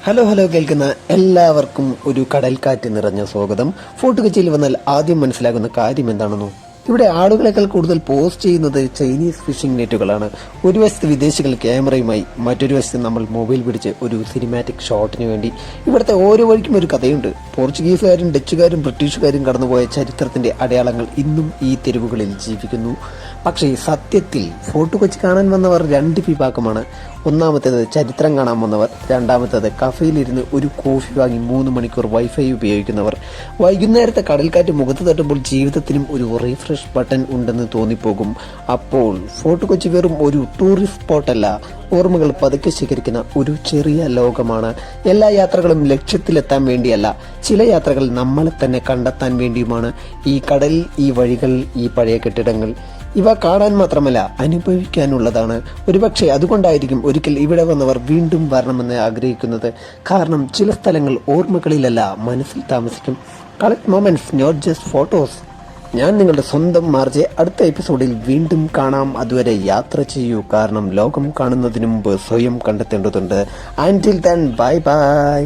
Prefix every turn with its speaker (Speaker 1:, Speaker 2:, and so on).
Speaker 1: Hello കേൾക്കുന്ന എല്ലാവർക്കും ഒരു കടൽക്കാറ്റ് നിറഞ്ഞ സ്വാഗതം. ഫോർട്ട് കൊച്ചിയിൽ വന്നാൽ ആദ്യം മനസ്സിലാകുന്ന കാര്യം എന്താണെന്നോ? ഇവിടെ ആളുകളെക്കാൾ കൂടുതൽ പോസ്റ്റ് ചെയ്യുന്നത് ചൈനീസ് ഫിഷിംഗ് നെറ്റുകളാണ്. ഒരു വശത്ത് വിദേശികൾ ക്യാമറയുമായി, മറ്റൊരു വശത്ത് നമ്മൾ മൊബൈൽ പിടിച്ച് ഒരു സിനിമാറ്റിക് ഷോട്ടിന് വേണ്ടി. ഇവിടുത്തെ ഓരോ വഴിക്കും ഒരു കഥയുണ്ട്. പോർച്ചുഗീസുകാരും ഡച്ചുകാരും ബ്രിട്ടീഷുകാരും കടന്നുപോയ ചരിത്രത്തിന്റെ അടയാളങ്ങൾ ഇന്നും ഈ തെരുവുകളിൽ ജീവിക്കുന്നു. പക്ഷേ സത്യത്തിൽ ഫോർട്ട് കൊച്ചി കാണാൻ വന്നവർ രണ്ട് വിഭാഗമാണ്. ഒന്നാമത്തേത് ചരിത്രം കാണാൻ വന്നവർ, രണ്ടാമത്തേത് കഫയിലിരുന്ന് ഒരു കോഫി വാങ്ങി 3 മണിക്കൂർ വൈഫൈ ഉപയോഗിക്കുന്നവർ. വൈകുന്നേരത്തെ കടൽക്കാറ്റ് മുഖത്ത് തട്ടുമ്പോൾ ജീവിതത്തിനും ഒരു റീഫ്രഷ് ബട്ടൺ ഉണ്ടെന്ന് തോന്നിപ്പോകും. അപ്പോൾ ഫോർട്ട് കൊച്ചി വെറും ഒരു ടൂറിസ്റ്റ് സ്പോട്ടല്ല, ഓർമ്മകൾ പതുക്കെ ശേഖരിക്കുന്ന ഒരു ചെറിയ ലോകമാണ്. എല്ലാ യാത്രകളും ലക്ഷ്യത്തിലെത്താൻ വേണ്ടിയല്ല, ചില യാത്രകൾ നമ്മളെ തന്നെ കണ്ടെത്താൻ വേണ്ടിയുമാണ്. ഈ കടൽ, ഈ വഴികൾ, ഈ പഴയ കെട്ടിടങ്ങൾ, ഇവ കാണാൻ മാത്രമല്ല അനുഭവിക്കാനുള്ളതാണ്. ഒരുപക്ഷെ അതുകൊണ്ടായിരിക്കും ഒരിക്കൽ ഇവിടെ വന്നവർ വീണ്ടും വരണമെന്ന് ആഗ്രഹിക്കുന്നത്. കാരണം ചില സ്ഥലങ്ങൾ ഓർമ്മകളിലല്ല, മനസ്സിൽ താമസിക്കും. Collect moments, not just photos. ഞാൻ നിങ്ങളുടെ സ്വന്തം മാർജെ. അടുത്ത എപ്പിസോഡിൽ വീണ്ടും കാണാം. അതുവരെ യാത്ര ചെയ്യൂ, കാരണം ലോകം കാണുന്നതിന് മുമ്പ് സ്വയം കണ്ടെത്തേണ്ടതുണ്ട്. Until then, bye bye.